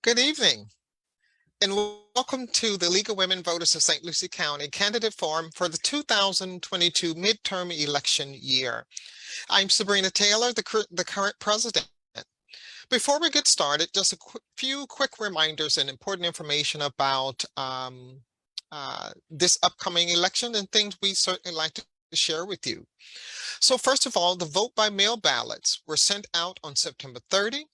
Good evening, and welcome to the League of Women Voters of St. Lucie County Candidate Forum for the 2022 midterm election year. I'm Sabrina Taylor, the current president. Before we get started, just a few quick reminders and important information about this upcoming election and things we certainly like to share with you. So first of all, the vote by mail ballots were sent out on September 30.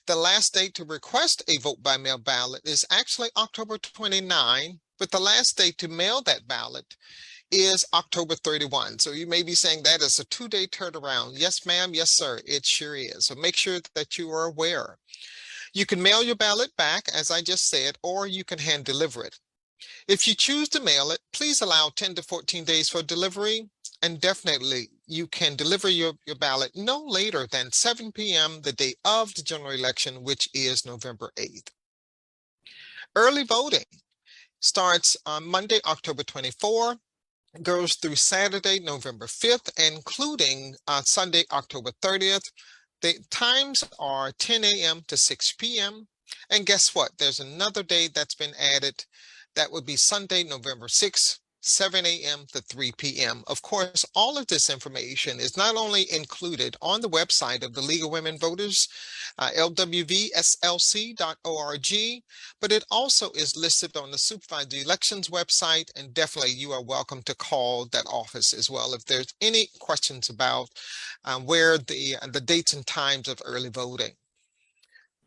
The last date to request a vote by mail ballot is actually October 29, but the last date to mail that ballot is October 31. So you may be saying that is a 2-day turnaround. Yes, ma'am. Yes, sir. It sure is. So make sure that you are aware. You can mail your ballot back, as I just said, or you can hand deliver it. If you choose to mail it, please allow 10 to 14 days for delivery. And definitely, you can deliver your ballot no later than 7 p.m. the day of the general election, which is November 8th. Early voting starts on Monday, October 24, goes through Saturday, November 5th, including Sunday, October 30th. The times are 10 a.m. to 6 p.m. And guess what? There's another day that's been added. That would be Sunday, November 6th. 7 a.m. to 3 p.m. Of course, all of this information is not only included on the website of the League of Women Voters, LWVSLC.org, but it also is listed on the Supervised Elections website, and definitely you are welcome to call that office as well if there's any questions about where the dates and times of early voting.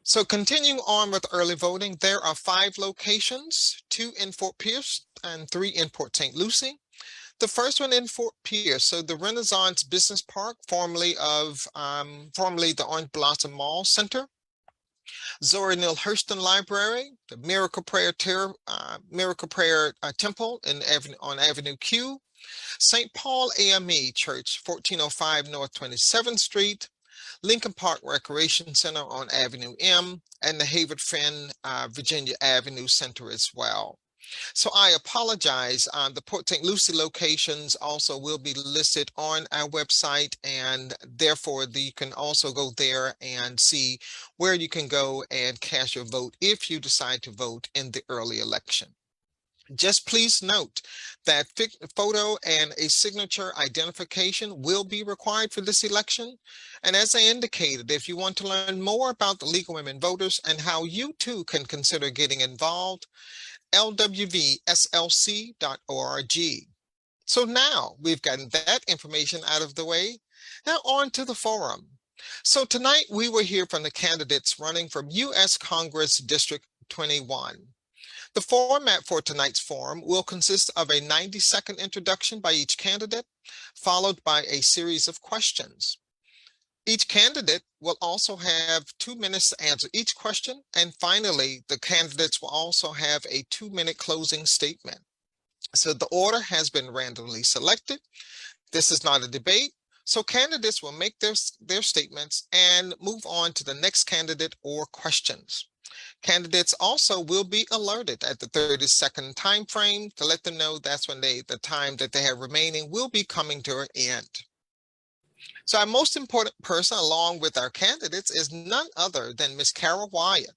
So continuing on with early voting, there are 5 locations, 2 in Fort Pierce and 3 in Port St. Lucie. The first one in Fort Pierce, so the Renaissance Business Park, formerly the Orange Blossom Mall Center, Zora Neale Hurston Library, the Miracle Prayer Temple on Avenue Q, St. Paul AME Church, 1405 North 27th Street, Lincoln Park Recreation Center on Avenue M, and the Hayward Finn, Virginia Avenue Center as well. So I apologize. The Port St. Lucie locations also will be listed on our website, and therefore you can also go there and see where you can go and cast your vote if you decide to vote in the early election. Just please note that photo and a signature identification will be required for this election. And as I indicated, if you want to learn more about the League of Women Voters and how you too can consider getting involved, LWVSLC.org. So now we've gotten that information out of the way. Now on to the forum. So tonight we will hear from the candidates running from U.S. Congress District 21. The format for tonight's forum will consist of a 90-second introduction by each candidate, followed by a series of questions. Each candidate will also have 2 minutes to answer each question, and finally, the candidates will also have a 2-minute closing statement. So the order has been randomly selected. This is not a debate, so candidates will make their statements and move on to the next candidate or questions. Candidates also will be alerted at the 30-second time frame to let them know that's when the time that they have remaining will be coming to an end. So our most important person along with our candidates is none other than Ms. Carol Wyatt.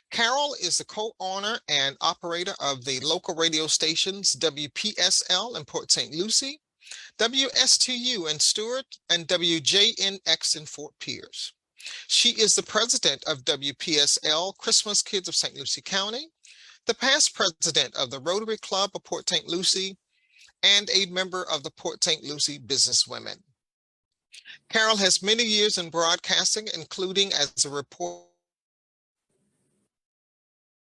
Carol is the co-owner and operator of the local radio stations WPSL in Port St. Lucie, WSTU in Stewart, and WJNX in Fort Pierce. She is the president of WPSL Christmas Kids of St. Lucie County, the past president of the Rotary Club of Port St. Lucie, and a member of the Port St. Lucie Businesswomen. Carol has many years in broadcasting, including as a reporter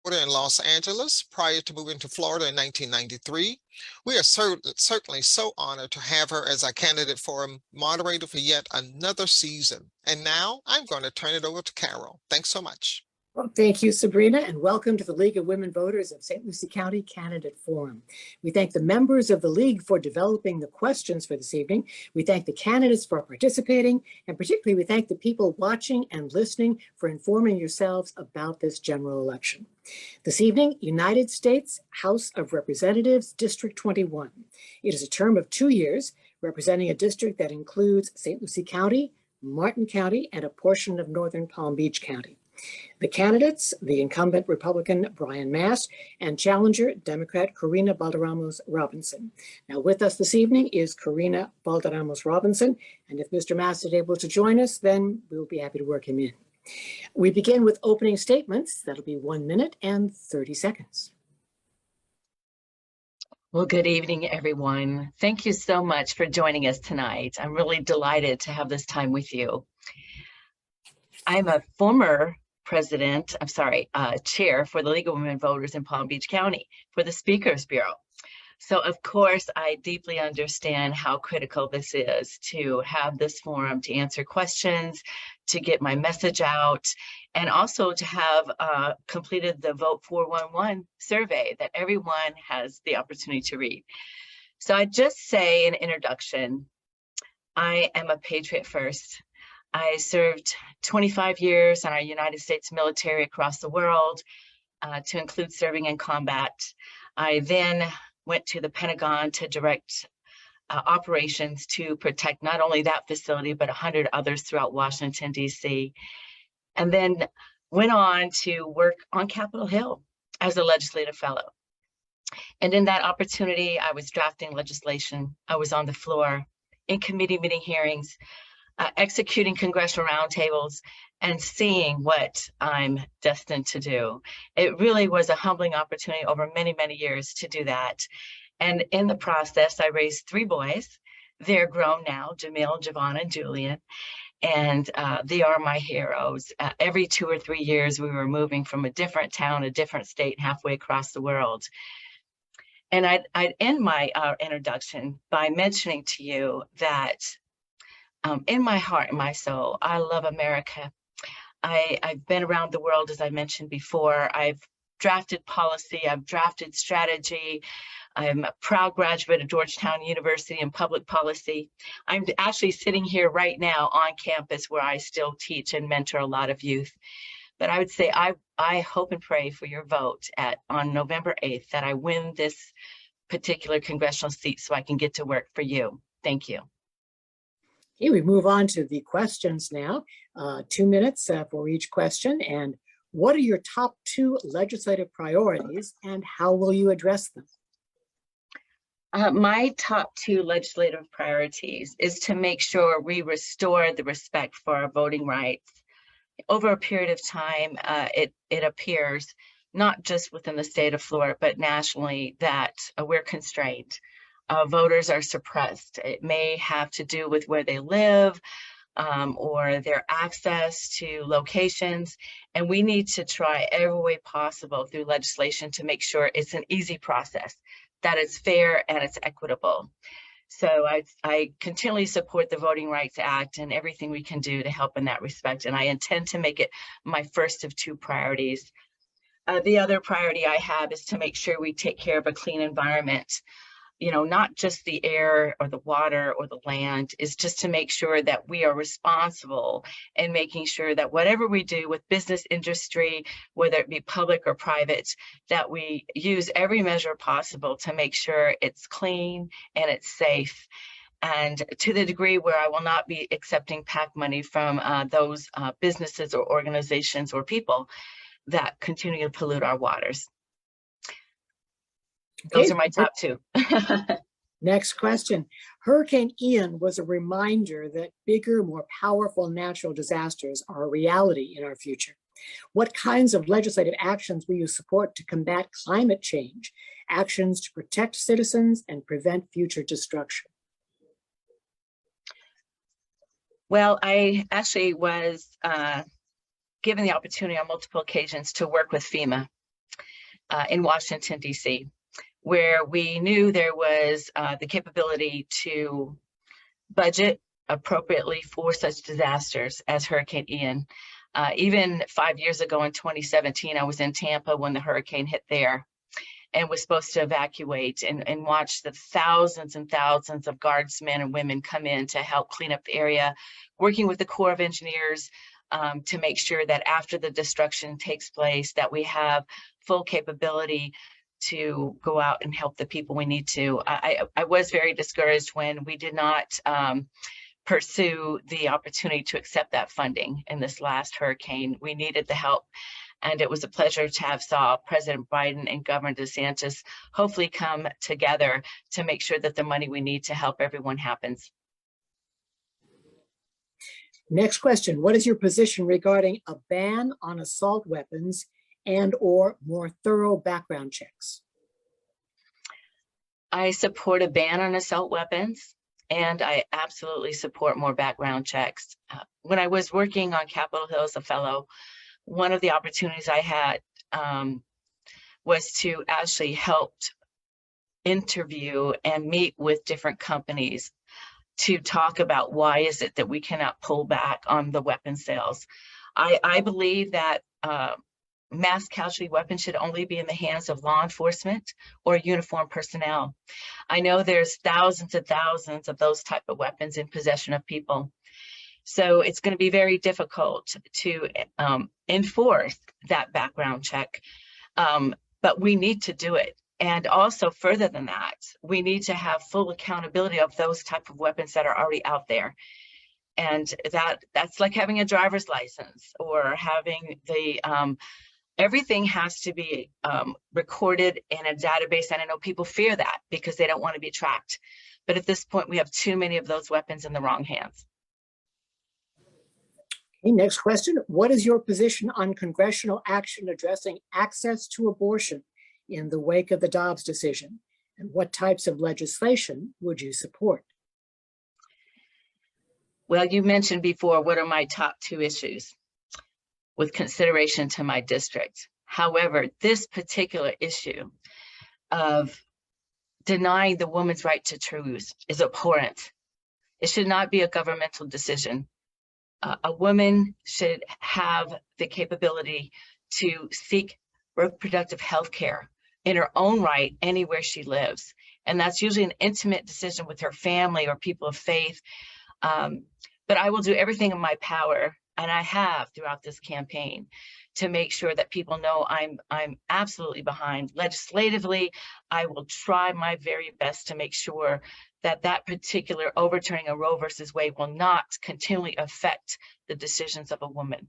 in Los Angeles prior to moving to Florida in 1993. We are certainly so honored to have her as our candidate forum moderator for yet another season. And now I'm going to turn it over to Carol. Thanks so much. Well, thank you, Sabrina, and welcome to the League of Women Voters of St. Lucie County Candidate Forum. We thank the members of the League for developing the questions for this evening. We thank the candidates for participating, and particularly we thank the people watching and listening for informing yourselves about this general election. This evening, United States House of Representatives, District 21. It is a term of 2 years, representing a district that includes St. Lucie County, Martin County, and a portion of northern Palm Beach County. The candidates, the incumbent Republican Brian Mast and challenger Democrat Corinna Balderammos Robinson. Now with us this evening is Corinna Balderammos Robinson, and if Mr. Mast is able to join us, then we'll be happy to work him in. We begin with opening statements. That'll be 1 minute and 30 seconds. Well, good evening, everyone. Thank you so much for joining us tonight. I'm really delighted to have this time with you. I'm a former chair for the League of Women Voters in Palm Beach County for the Speakers Bureau. So of course, I deeply understand how critical this is to have this forum to answer questions, to get my message out, and also to have completed the Vote 411 survey that everyone has the opportunity to read. So I just say in introduction, I am a patriot first. I served 25 years in our United States military across the world, to include serving in combat. I then went to the Pentagon to direct operations to protect not only that facility, but 100 others throughout Washington, D.C. And then went on to work on Capitol Hill as a legislative fellow. And in that opportunity, I was drafting legislation. I was on the floor in committee meeting hearings, executing congressional roundtables, and seeing what I'm destined to do. It really was a humbling opportunity over many, many years to do that. And in the process, I raised 3 boys. They're grown now, Jamil, Javon, and Julian, and they are my heroes. Every 2 or 3 years, we were moving from a different town, a different state, halfway across the world. And I'd end my introduction by mentioning to you that in my heart and my soul, I love America. I've been around the world, as I mentioned before. I've drafted policy, I've drafted strategy. I'm a proud graduate of Georgetown University in public policy. I'm actually sitting here right now on campus where I still teach and mentor a lot of youth. But I would say I hope and pray for your vote on November 8th that I win this particular congressional seat so I can get to work for you. Thank you. Okay, we move on to the questions now. 2 minutes for each question. And what are your top 2 legislative priorities and how will you address them? My top 2 legislative priorities is to make sure we restore the respect for our voting rights. Over a period of time, it appears, not just within the state of Florida, but nationally, that we're constrained. Voters are suppressed. It may have to do with where they live or their access to locations. And we need to try every way possible through legislation to make sure it's an easy process, that it's fair and it's equitable. So I continually support the Voting Rights Act and everything we can do to help in that respect. And I intend to make it my first of 2 priorities. The other priority I have is to make sure we take care of a clean environment. You know, not just the air or the water or the land, is just to make sure that we are responsible and making sure that whatever we do with business industry, whether it be public or private, that we use every measure possible to make sure it's clean and it's safe. And to the degree where I will not be accepting PAC money from those businesses or organizations or people that continue to pollute our waters. Those are my top 2. Next question. Hurricane Ian was a reminder that bigger, more powerful natural disasters are a reality in our future. What kinds of legislative actions will you support to combat climate change, actions to protect citizens and prevent future destruction? Well, I actually was given the opportunity on multiple occasions to work with FEMA in Washington, D.C., where we knew there was the capability to budget appropriately for such disasters as Hurricane Ian. Even 5 years ago in 2017, I was in Tampa when the hurricane hit there and was supposed to evacuate and watch the thousands and thousands of guardsmen and women come in to help clean up the area, working with the Corps of Engineers to make sure that after the destruction takes place, that we have full capability to go out and help the people we need to. I was very discouraged when we did not pursue the opportunity to accept that funding in this last hurricane. We needed the help. And it was a pleasure to have saw President Biden and Governor DeSantis hopefully come together to make sure that the money we need to help everyone happens. Next question. What is your position regarding a ban on assault weapons and/or more thorough background checks? I support a ban on assault weapons, and I absolutely support more background checks. When I was working on Capitol Hill as a fellow, one of the opportunities I had was to actually help interview and meet with different companies to talk about why is it that we cannot pull back on the weapon sales. I believe that mass casualty weapons should only be in the hands of law enforcement or uniformed personnel. I know there's thousands and thousands of those type of weapons in possession of people. So it's going to be very difficult to enforce that background check, but we need to do it. And also further than that, we need to have full accountability of those type of weapons that are already out there. And that's like having a driver's license or having the, everything has to be recorded in a database. And I know people fear that because they don't want to be tracked. But at this point, we have too many of those weapons in the wrong hands. Okay, next question. What is your position on congressional action addressing access to abortion in the wake of the Dobbs decision? And what types of legislation would you support? Well, you mentioned before, what are my top two issues with consideration to my district? However, this particular issue of denying the woman's right to choose is abhorrent. It should not be a governmental decision. A woman should have the capability to seek reproductive health care in her own right anywhere she lives. And that's usually an intimate decision with her family or people of faith. But I will do everything in my power, and I have throughout this campaign, to make sure that people know I'm absolutely behind. Legislatively, I will try my very best to make sure that that particular overturning of Roe versus Wade will not continually affect the decisions of a woman.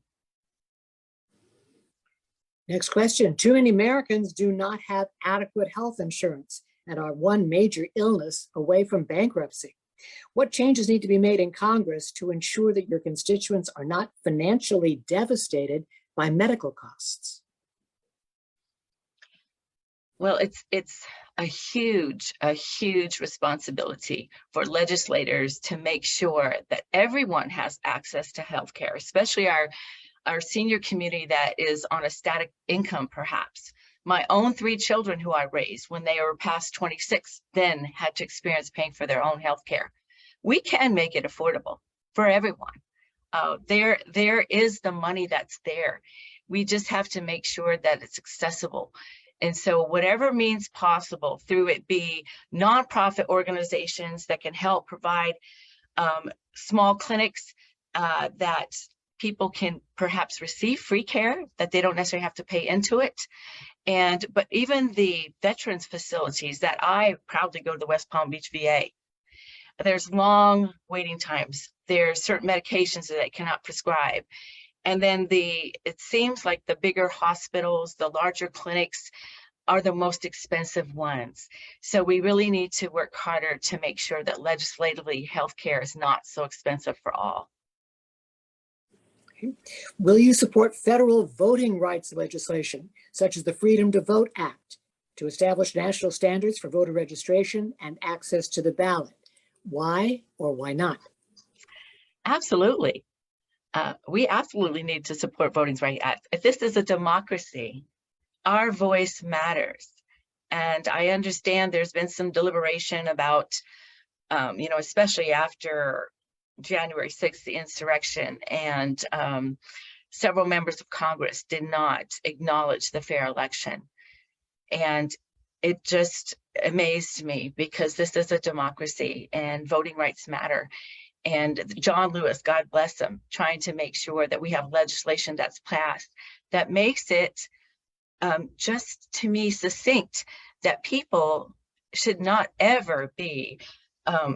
Next question. Too many Americans do not have adequate health insurance and are one major illness away from bankruptcy. What changes need to be made in Congress to ensure that your constituents are not financially devastated by medical costs? Well, it's a huge responsibility for legislators to make sure that everyone has access to health care, especially our senior community that is on a static income, perhaps. My own 3 children who I raised when they were past 26 then had to experience paying for their own health care. We can make it affordable for everyone. There is the money that's there. We just have to make sure that it's accessible. And so whatever means possible, through it be nonprofit organizations that can help provide small clinics that people can perhaps receive free care, that they don't necessarily have to pay into it. But even the veterans facilities that I proudly go to the West Palm Beach VA, there's long waiting times. There's certain medications that they cannot prescribe. And then it seems like the bigger hospitals, the larger clinics are the most expensive ones. So we really need to work harder to make sure that legislatively healthcare is not so expensive for all. Okay. Will you support federal voting rights legislation, such as the Freedom to Vote Act, to establish national standards for voter registration and access to the ballot? Why or why not? Absolutely. We absolutely need to support Voting Rights Act. If this is a democracy, our voice matters. And I understand there's been some deliberation about, especially after January 6th, the insurrection, and several members of Congress did not acknowledge the fair election. And it just amazed me because this is a democracy and voting rights matter. And John Lewis, God bless him, trying to make sure that we have legislation that's passed that makes it just, to me, succinct, that people should not ever be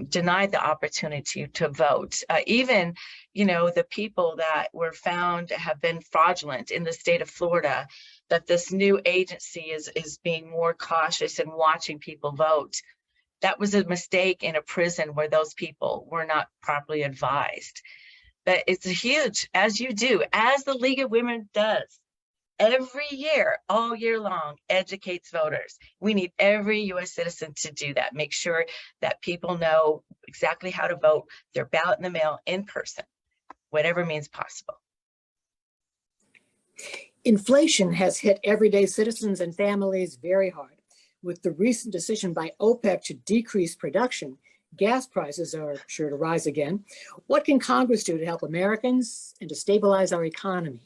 denied the opportunity to vote. Even, the people that were found to have been fraudulent in the state of Florida, that this new agency is being more cautious in watching people vote. That was a mistake in a prison where those people were not properly advised. But it's a huge, as the League of Women does, every year, all year long, educates voters. We need every U.S. citizen to do that. Make sure that people know exactly how to vote, their ballot in the mail, in person, whatever means possible. Inflation has hit everyday citizens and families very hard. With the recent decision by OPEC to decrease production, gas prices are sure to rise again. What can Congress do to help Americans and to stabilize our economy?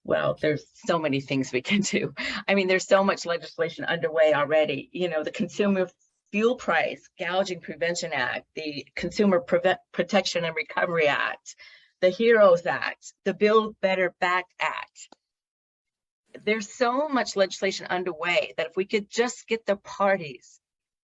Well, there's so many things we can do. I mean, there's so much legislation underway already. The Consumer Fuel Price Gouging Prevention Act, the Consumer Protection and Recovery Act, the HEROES Act, the Build Better Back Act. There's so much legislation underway that if we could just get the parties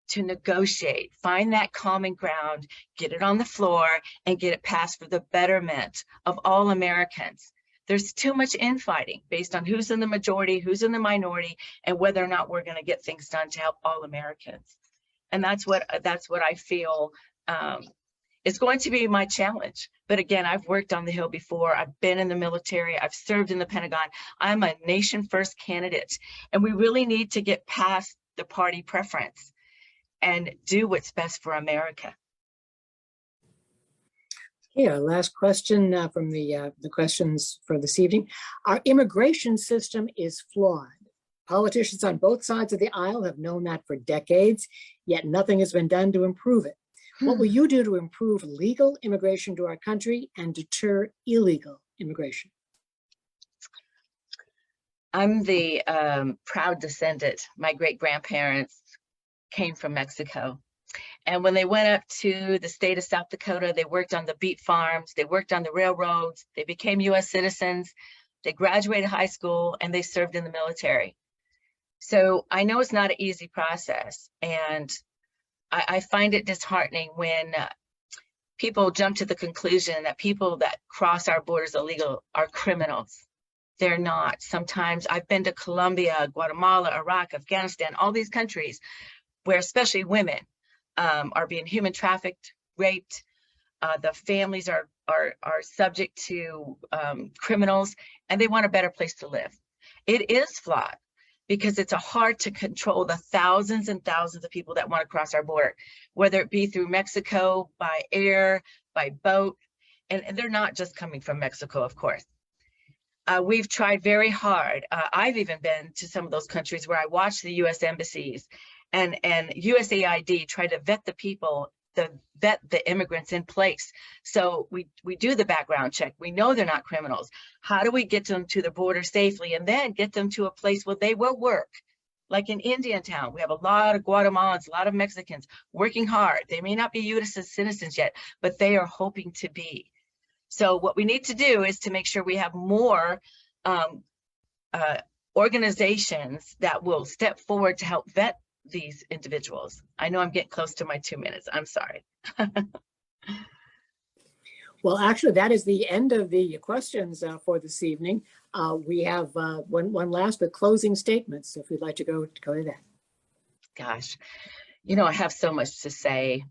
to negotiate, find that common ground, get it on the floor, and get it passed for the betterment of all Americans. There's too much infighting based on who's in the majority, who's in the minority, and whether or not we're going to get things done to help all Americans. And that's what I feel is going to be my challenge. But again, I've worked on the Hill before. I've been in the military. I've served in the Pentagon. I'm a nation first candidate. And we really need to get past the party preference and do what's best for America. Okay, our last question from the questions for this evening. Our immigration system is flawed. Politicians on both sides of the aisle have known that for decades, yet nothing has been done to improve it. What will you do to improve legal immigration to our country and deter illegal immigration? I'm the proud descendant. My great-grandparents came from Mexico. And when they went up to the state of South Dakota, they worked on the beet farms, they worked on the railroads, they became US citizens, they graduated high school, and they served in the military. So I know it's not an easy process. And I find it disheartening when people jump to the conclusion that people that cross our borders illegal are criminals. They're not. Sometimes I've been to Colombia, Guatemala, Iraq, Afghanistan, all these countries where especially women are being human trafficked, raped. The families are subject to criminals, and they want a better place to live. It is flawed because it's hard to control the thousands and thousands of people that want to cross our border, whether it be through Mexico, by air, by boat, and they're not just coming from Mexico, of course. We've tried very hard. I've even been to some of those countries where I watched the U.S. embassies and USAID try to vet the people, vet the immigrants in place. So we do the background check. We know they're not criminals. How do we get them to the border safely and then get them to a place where they will work? Like in Indiantown, we have a lot of Guatemalans, a lot of Mexicans working hard. They may not be U.S. citizens yet, but they are hoping to be. So what we need to do is to make sure we have more organizations that will step forward to help vet these individuals. I know I'm getting close to my 2 minutes. I'm sorry. Well, actually, that is the end of the questions for this evening. We have one last with closing statements, if you'd like to go to that. Gosh, I have so much to say.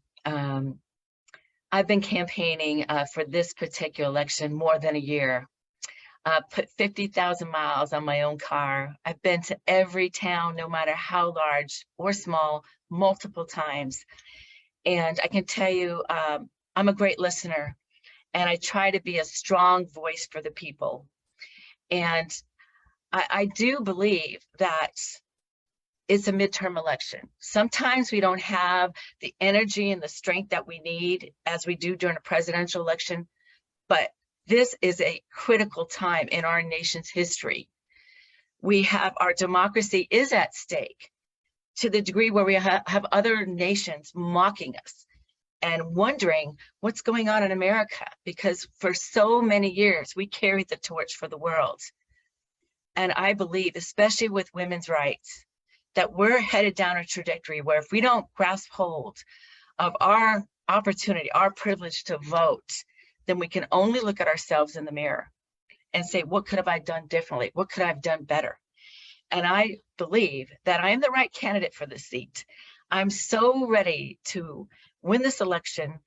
I've been campaigning for this particular election more than a year. Put 50,000 miles on my own car. I've been to every town, no matter how large or small, multiple times. And I can tell you, I'm a great listener, and I try to be a strong voice for the people. And I do believe that it's a midterm election. Sometimes we don't have the energy and the strength that we need as we do during a presidential election, but this is a critical time in our nation's history. Our democracy is at stake to the degree where we have other nations mocking us and wondering what's going on in America, because for so many years we carried the torch for the world. And I believe, especially with women's rights, that we're headed down a trajectory where if we don't grasp hold of our opportunity, our privilege to vote, then we can only look at ourselves in the mirror and say, what could have I done differently? What could I have done better? And I believe that I am the right candidate for this seat. I'm so ready to win this election,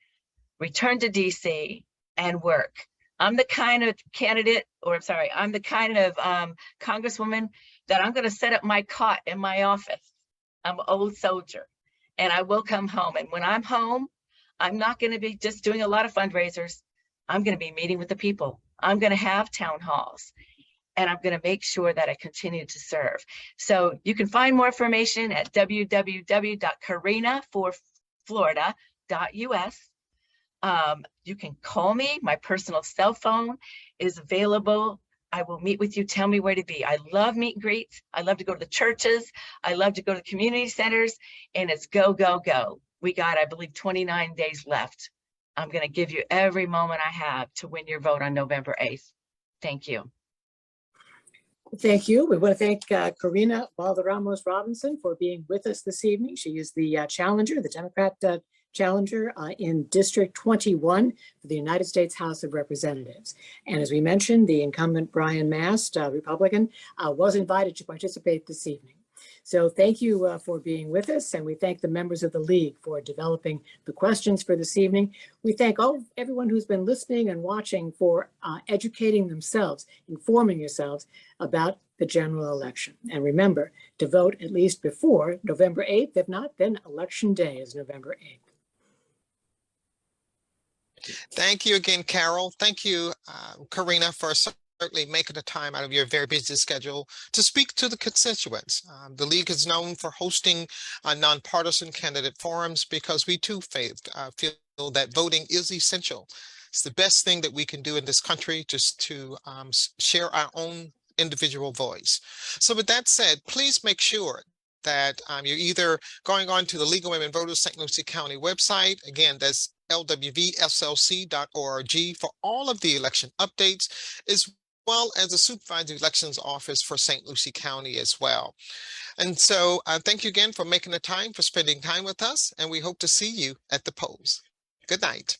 return to DC, and work. I'm the kind of candidate, or I'm sorry, I'm the kind of congresswoman that I'm going to set up my cot in my office. I'm an old soldier, and I will come home. And when I'm home, I'm not going to be just doing a lot of fundraisers. I'm going to be meeting with the people. I'm going to have town halls, and I'm going to make sure that I continue to serve. So you can find more information at www.corinnaforflorida.us. You can call me. My personal cell phone is available. I will meet with you. Tell me where to be. I love meet and greets. I love to go to the churches. I love to go to the community centers, and it's go, go, go. We got, I believe, 29 days left. I'm going to give you every moment I have to win your vote on November 8th. Thank you. Thank you. We want to thank Corinna Balderammos Robinson for being with us this evening. She is the challenger, the Democrat challenger in District 21 for the United States House of Representatives. And as we mentioned, the incumbent Brian Mast, Republican, was invited to participate this evening. So thank you for being with us, and we thank the members of the League for developing the questions for this evening. We thank everyone who's been listening and watching for educating themselves, informing yourselves about the general election. And remember to vote at least before November 8th. If not, then Election Day is November 8th. Thank you again, Carol. Thank you, Corinna, for certainly making the time out of your very busy schedule to speak to the constituents. The League is known for hosting nonpartisan candidate forums because we too feel that voting is essential. It's the best thing that we can do in this country, just to share our own individual voice. So with that said, please make sure that you're either going on to the League of Women Voters St. Lucie County website. Again, that's LWVSLC.org for all of the election updates, as well as the Supervisor Elections Office for St. Lucie County as well. And so thank you again for making the time, for spending time with us, and we hope to see you at the polls. Good night.